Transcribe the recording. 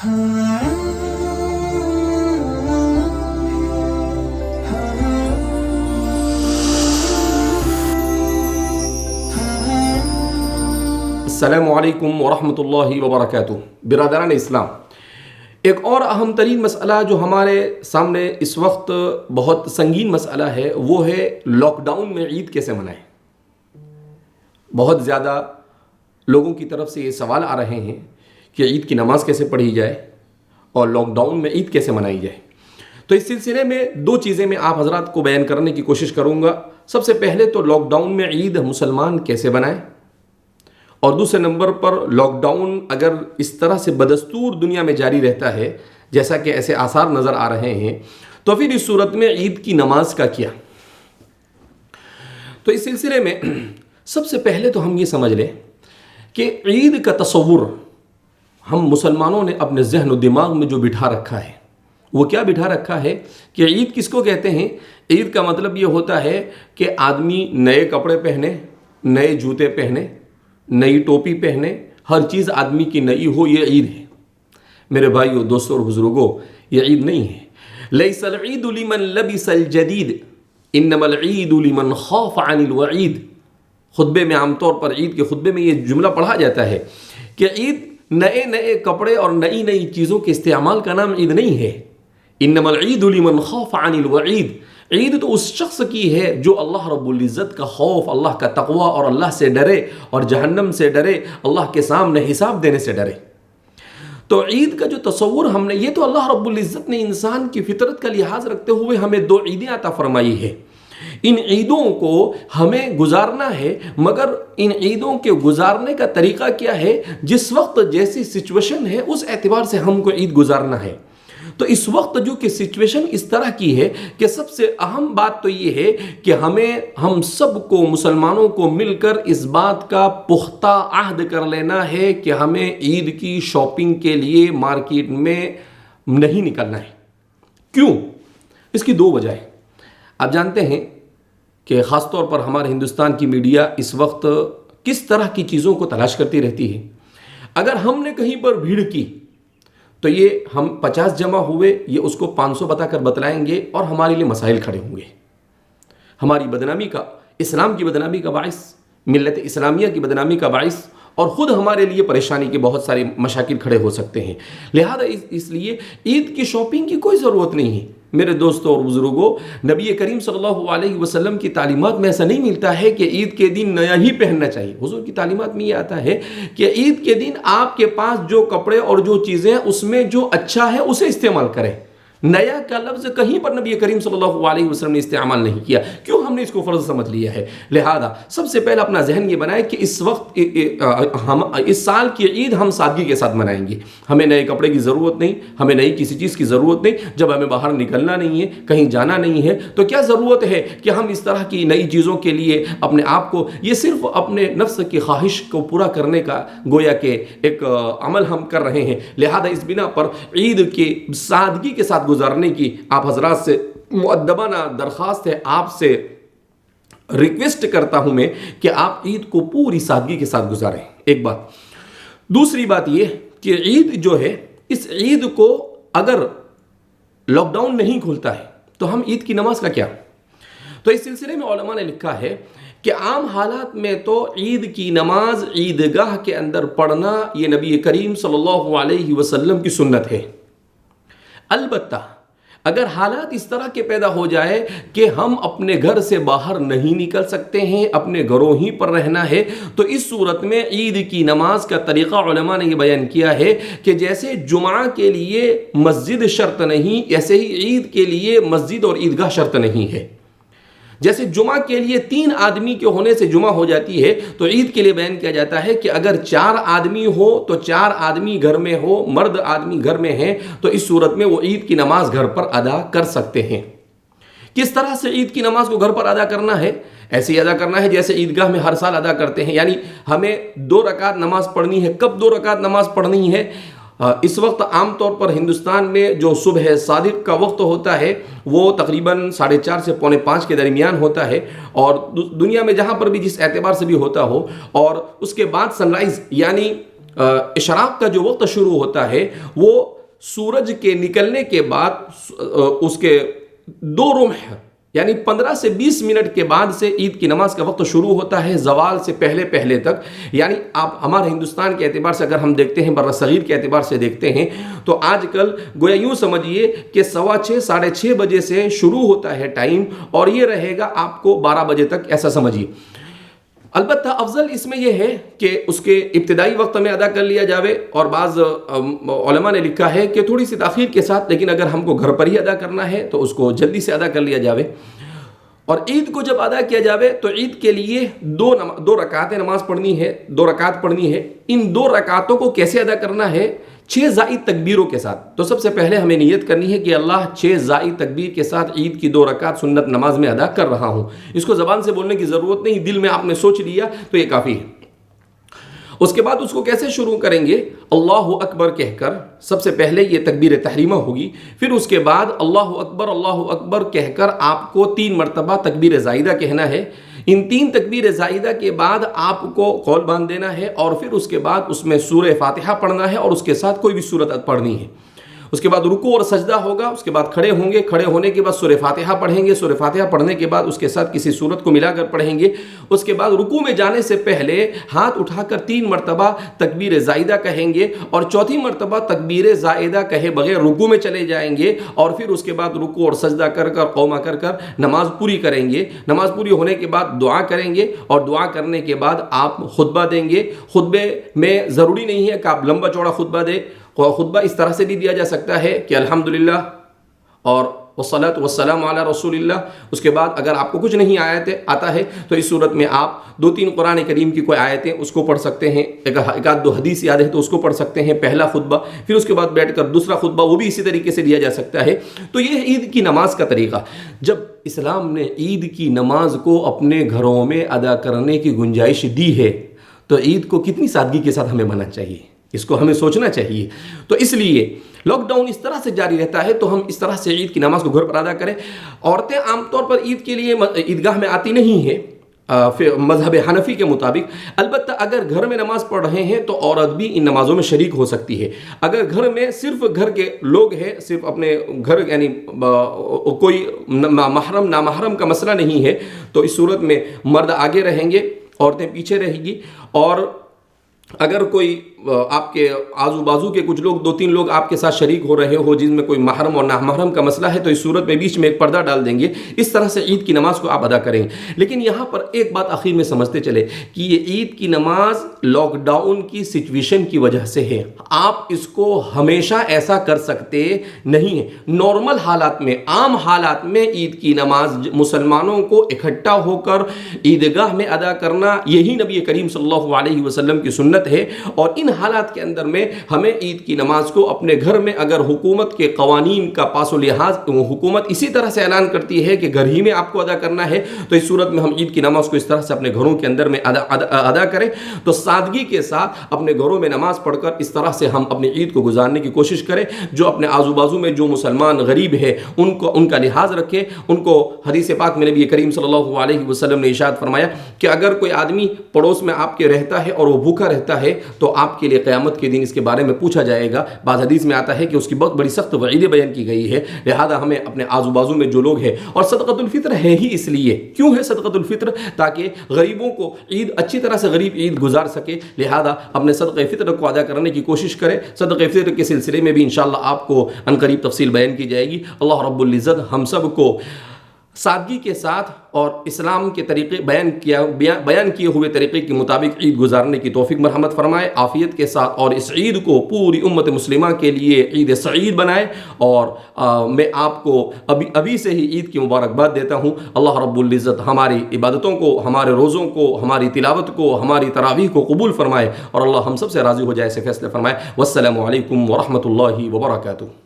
السلام علیکم ورحمۃ اللہ وبرکاتہ۔ برادران اسلام، ایک اور اہم ترین مسئلہ جو ہمارے سامنے اس وقت بہت سنگین مسئلہ ہے، وہ ہے لاک ڈاؤن میں عید کیسے منائیں۔ بہت زیادہ لوگوں کی طرف سے یہ سوال آ رہے ہیں کہ عید کی نماز کیسے پڑھی جائے اور لاک ڈاؤن میں عید کیسے منائی جائے۔ تو اس سلسلے میں دو چیزیں میں آپ حضرات کو بیان کرنے کی کوشش کروں گا۔ سب سے پہلے تو لاک ڈاؤن میں عید مسلمان کیسے منائیں، اور دوسرے نمبر پر لاک ڈاؤن اگر اس طرح سے بدستور دنیا میں جاری رہتا ہے جیسا کہ ایسے آثار نظر آ رہے ہیں، تو پھر اس صورت میں عید کی نماز کا کیا۔ تو اس سلسلے میں سب سے پہلے تو ہم یہ سمجھ لیں کہ عید کا تصور ہم مسلمانوں نے اپنے ذہن و دماغ میں جو بٹھا رکھا ہے، وہ کیا بٹھا رکھا ہے کہ عید کس کو کہتے ہیں۔ عید کا مطلب یہ ہوتا ہے کہ آدمی نئے کپڑے پہنے، نئے جوتے پہنے، نئی ٹوپی پہنے، ہر چیز آدمی کی نئی ہو، یہ عید ہے۔ میرے بھائیو، دوستوں اور بزرگوں، یہ عید نہیں ہے۔ لیس العید لمن لبس الجدید انما العید لمن خاف عن الوعید۔ خطبے میں عام طور پر عید کے خطبے میں یہ جملہ پڑھا جاتا ہے کہ عید نئے نئے کپڑے اور نئی نئی چیزوں کے استعمال کا نام عید نہیں ہے۔ انما العید لمن خاف عن الوعید۔ عید تو اس شخص کی ہے جو اللہ رب العزت کا خوف، اللہ کا تقوی اور اللہ سے ڈرے اور جہنم سے ڈرے، اللہ کے سامنے حساب دینے سے ڈرے۔ تو عید کا جو تصور ہم نے، یہ تو اللہ رب العزت نے انسان کی فطرت کا لحاظ رکھتے ہوئے ہمیں دو عیدیں عطا فرمائی ہے۔ ان عیدوں کو ہمیں گزارنا ہے، مگر ان عیدوں کے گزارنے کا طریقہ کیا ہے؟ جس وقت جیسی سچویشن ہے اس اعتبار سے ہم کو عید گزارنا ہے۔ تو اس وقت جو کہ سچویشن اس طرح کی ہے کہ سب سے اہم بات تو یہ ہے کہ ہم سب کو، مسلمانوں کو مل کر اس بات کا پختہ عہد کر لینا ہے کہ ہمیں عید کی شاپنگ کے لیے مارکیٹ میں نہیں نکلنا ہے۔ کیوں؟ اس کی دو وجہ ہے۔ آپ جانتے ہیں کہ خاص طور پر ہمارے ہندوستان کی میڈیا اس وقت کس طرح کی چیزوں کو تلاش کرتی رہتی ہے۔ اگر ہم نے کہیں پر بھیڑ کی تو یہ ہم 50 جمع ہوئے، یہ اس کو 500 بتا کر بتلائیں گے اور ہمارے لیے مسائل کھڑے ہوں گے۔ ہماری بدنامی کا، اسلام کی بدنامی کا باعث، ملت اسلامیہ کی بدنامی کا باعث، اور خود ہمارے لیے پریشانی کے بہت سارے مشاکل کھڑے ہو سکتے ہیں۔ لہذا اس لیے عید کی شاپنگ کی کوئی ضرورت نہیں ہے۔ میرے دوستوں اور بزرگوں، نبی کریم صلی اللہ علیہ وسلم کی تعلیمات میں ایسا نہیں ملتا ہے کہ عید کے دن نیا ہی پہننا چاہیے۔ حضور کی تعلیمات میں یہ آتا ہے کہ عید کے دن آپ کے پاس جو کپڑے اور جو چیزیں ہیں اس میں جو اچھا ہے اسے استعمال کریں۔ نیا کا لفظ کہیں پر نبی کریم صلی اللہ علیہ وسلم نے استعمال نہیں کیا۔ کیوں؟ ہم نے اس کو فرض سمجھ لیا ہے۔ لہذا سب سے پہلے اپنا ذہن یہ بنائے کہ اس وقت ہم اس سال کی عید ہم سادگی کے ساتھ منائیں گے۔ ہمیں نئے کپڑے کی ضرورت نہیں، ہمیں نئی کسی چیز کی ضرورت نہیں۔ جب ہمیں باہر نکلنا نہیں ہے، کہیں جانا نہیں ہے، تو کیا ضرورت ہے کہ ہم اس طرح کی نئی چیزوں کے لیے اپنے آپ کو، یہ صرف اپنے نفس کی خواہش کو پورا کرنے کا گویا کہ ایک عمل ہم کر رہے ہیں۔ لہذا اس بنا پر عید کی سادگی کے ساتھ گزارنے کی آپ حضرات سے مؤدبانہ درخواست ہے، آپ سے ریکویسٹ کرتا ہوں میں کہ آپ عید کو پوری سادگی کے ساتھ گزاریں۔ ایک بات۔ دوسری بات یہ کہ عید جو ہے، اس عید کو اگر لاک ڈاؤن نہیں کھلتا ہے تو ہم عید کی نماز کا کیا؟ تو اس سلسلے میں علماء نے لکھا ہے کہ عام حالات میں تو عید کی نماز عیدگاہ کے اندر پڑھنا یہ نبی کریم صلی اللہ علیہ وسلم کی سنت ہے۔ البتہ اگر حالات اس طرح کے پیدا ہو جائے کہ ہم اپنے گھر سے باہر نہیں نکل سکتے ہیں، اپنے گھروں ہی پر رہنا ہے، تو اس صورت میں عید کی نماز کا طریقہ علماء نے یہ بیان کیا ہے کہ جیسے جمعہ کے لیے مسجد شرط نہیں، ایسے ہی عید کے لیے مسجد اور عیدگاہ شرط نہیں ہے۔ جیسے جمعہ کے لیے 3 آدمی کے ہونے سے جمعہ ہو جاتی ہے، تو عید کے لیے بیان کیا جاتا ہے کہ اگر 4 آدمی ہو تو 4 آدمی گھر میں ہو، مرد آدمی گھر میں ہیں، تو اس صورت میں وہ عید کی نماز گھر پر ادا کر سکتے ہیں۔ کس طرح سے عید کی نماز کو گھر پر ادا کرنا ہے؟ ایسے ہی ادا کرنا ہے جیسے عیدگاہ میں ہر سال ادا کرتے ہیں، یعنی ہمیں 2 رکعت نماز پڑھنی ہے۔ کب 2 رکعت نماز پڑھنی ہے؟ اس وقت عام طور پر ہندوستان میں جو صبح صادق کا وقت ہوتا ہے وہ تقریباً 4:30 سے 4:45 کے درمیان ہوتا ہے، اور دنیا میں جہاں پر بھی جس اعتبار سے بھی ہوتا ہو، اور اس کے بعد سن رائز یعنی اشراق کا جو وقت شروع ہوتا ہے وہ سورج کے نکلنے کے بعد اس کے 2 رمح یعنی 15 سے 20 منٹ کے بعد سے عید کی نماز کا وقت شروع ہوتا ہے زوال سے پہلے پہلے تک. یعنی آپ ہمارے ہندوستان کے اعتبار سے اگر ہم دیکھتے ہیں، بر صغیر کے اعتبار سے دیکھتے ہیں، تو آج کل گویا یوں سمجھیے کہ 6:15 ساڑھے 6 بجے سے شروع ہوتا ہے ٹائم، اور یہ رہے گا آپ کو 12 بجے تک، ایسا سمجھیے. البتہ افضل اس میں یہ ہے کہ اس کے ابتدائی وقت میں ادا کر لیا جاوے، اور بعض علماء نے لکھا ہے کہ تھوڑی سی تاخیر کے ساتھ، لیکن اگر ہم کو گھر پر ہی ادا کرنا ہے تو اس کو جلدی سے ادا کر لیا جاوے. اور عید کو جب ادا کیا جاوے تو عید کے لیے 2 رکعتیں نماز پڑھنی ہے، 2 رکعت پڑھنی ہے. ان 2 رکعتوں کو کیسے ادا کرنا ہے؟ 6 زائد تکبیروں کے ساتھ. تو سب سے پہلے ہمیں نیت کرنی ہے کہ اللہ 6 زائد تکبیر کے ساتھ عید کی 2 رکعت سنت نماز میں ادا کر رہا ہوں. اس کو زبان سے بولنے کی ضرورت نہیں، دل میں آپ نے سوچ لیا تو یہ کافی ہے. اس کے بعد اس کو کیسے شروع کریں گے؟ اللہ اکبر کہہ کر. سب سے پہلے یہ تکبیر تحریمہ ہوگی، پھر اس کے بعد اللہ اکبر کہہ کر آپ کو 3 مرتبہ تکبیر زائدہ کہنا ہے. ان 3 تکبیر زائدہ کے بعد آپ کو قول باندھ دینا ہے، اور پھر اس کے بعد اس میں سورہ فاتحہ پڑھنا ہے، اور اس کے ساتھ کوئی بھی سورت پڑھنی ہے. اس کے بعد رکوع اور سجدہ ہوگا. اس کے بعد کھڑے ہوں گے، کھڑے ہونے کے بعد سورہ فاتحہ پڑھیں گے. سورہ فاتحہ پڑھنے کے بعد اس کے ساتھ کسی سورت کو ملا کر پڑھیں گے. اس کے بعد رکوع میں جانے سے پہلے ہاتھ اٹھا کر 3 مرتبہ تکبیر زائدہ کہیں گے، اور 4تھی مرتبہ تکبیر زائدہ کہے بغیر رکوع میں چلے جائیں گے، اور پھر اس کے بعد رکوع اور سجدہ کر کر قوما کر کر نماز پوری کریں گے. نماز پوری ہونے کے بعد دعا کریں گے، اور دعا کرنے کے بعد آپ خطبہ دیں گے. خطبے میں ضروری نہیں ہے کہ آپ لمبا چوڑا خطبہ دیں. خطبہ اس طرح سے بھی دیا جا سکتا ہے کہ الحمدللہ اور والصلاۃ والسلام علی رسول اللہ. اس کے بعد اگر آپ کو کچھ نہیں آتا ہے تو اس صورت میں آپ 2-3 قرآن کریم کی کوئی آیتیں اس کو پڑھ سکتے ہیں. ایک آدھ 2 حدیث یاد ہے تو اس کو پڑھ سکتے ہیں، پہلا خطبہ. پھر اس کے بعد بیٹھ کر دوسرا خطبہ، وہ بھی اسی طریقے سے دیا جا سکتا ہے. تو یہ عید کی نماز کا طریقہ. جب اسلام نے عید کی نماز کو اپنے گھروں میں ادا کرنے کی گنجائش دی ہے تو عید کو کتنی سادگی کے ساتھ ہمیں منانا چاہیے، اس کو ہمیں سوچنا چاہیے. تو اس لیے لاک ڈاؤن اس طرح سے جاری رہتا ہے تو ہم اس طرح سے عید کی نماز کو گھر پر ادا کریں. عورتیں عام طور پر عید کے لیے عیدگاہ میں آتی نہیں ہیں مذہب حنفی کے مطابق. البتہ اگر گھر میں نماز پڑھ رہے ہیں تو عورت بھی ان نمازوں میں شریک ہو سکتی ہے. اگر گھر میں صرف گھر کے لوگ ہیں، صرف اپنے گھر یعنی کوئی محرم نامحرم کا مسئلہ نہیں ہے، تو اس صورت میں مرد آگے رہیں گے، عورتیں پیچھے رہیں گی. اور اگر کوئی آپ کے آزو بازو کے کچھ لوگ 2-3 لوگ آپ کے ساتھ شریک ہو رہے ہو جن میں کوئی محرم اور نامحرم کا مسئلہ ہے، تو اس صورت میں بیچ میں ایک پردہ ڈال دیں گے. اس طرح سے عید کی نماز کو آپ ادا کریں. لیکن یہاں پر ایک بات آخر میں سمجھتے چلے کہ یہ عید کی نماز لاک ڈاؤن کی سچویشن کی وجہ سے ہے. آپ اس کو ہمیشہ ایسا کر سکتے نہیں ہیں. نارمل حالات میں، عام حالات میں عید کی نماز مسلمانوں کو اکٹھا ہو کر عیدگاہ میں ادا کرنا یہی نبی کریم صلی اللہ علیہ وسلم کی سنت ہے. اور ان حالات کے اندر میں ہمیں عید کی نماز کو اپنے گھر میں، اگر حکومت کے قوانین کا پاس و لحاظ حکومت اسی طرح سے اعلان کرتی ہے کہ گھر ہی میں آپ کو ادا کرنا ہے، تو اس صورت میں ہم عید کی نماز کو اس طرح سے اپنے گھروں کے اندر میں ادا کریں. تو سادگی کے ساتھ اپنے گھروں میں نماز پڑھ کر اس طرح سے ہم اپنی عید کو گزارنے کی کوشش کریں. جو اپنے آزو بازو میں جو مسلمان غریب ہے ان کا لحاظ رکھیں. ان کو حدیث پاک میں نبی کریم صلی اللہ علیہ وسلم نے ارشاد فرمایا کہ اگر کوئی آدمی پڑوس میں آپ کے رہتا ہے اور وہ بھوکا رہتا ہے تو آپ کے لیے قیامت کے دن اس کے بارے میں پوچھا جائے گا. بعض حدیث میں آتا ہے کہ اس کی بہت بڑی سخت وعیدیں بیان کی گئی ہے. لہذا ہمیں اپنے آزو بازو میں جو لوگ ہیں، اور صدقۃ الفطر ہے ہی اس لیے، کیوں ہے صدقۃ الفطر؟ تاکہ غریبوں کو عید اچھی طرح سے غریب عید گزار سکے. لہذا اپنے صدقہ فطر کو ادا کرنے کی کوشش کریں. صدقہ فطر کے سلسلے میں بھی انشاءاللہ آپ کو عنقریب تفصیل بیان کی جائے گی. اللہ رب العزت ہم سب کو سادگی کے ساتھ اور اسلام کے طریقے بیان کیے ہوئے طریقے کے مطابق عید گزارنے کی توفیق مرحمت فرمائے عافیت کے ساتھ، اور اس عید کو پوری امت مسلمہ کے لیے عید سعید بنائے. اور میں آپ کو ابھی سے ہی عید کی مبارکباد دیتا ہوں. اللہ رب العزت ہماری عبادتوں کو، ہمارے روزوں کو، ہماری تلاوت کو، ہماری تراویح کو قبول فرمائے، اور اللہ ہم سب سے راضی ہو جائے، ایسے فیصلے فرمائے. والسلام علیکم ورحمۃ اللہ وبرکاتہ.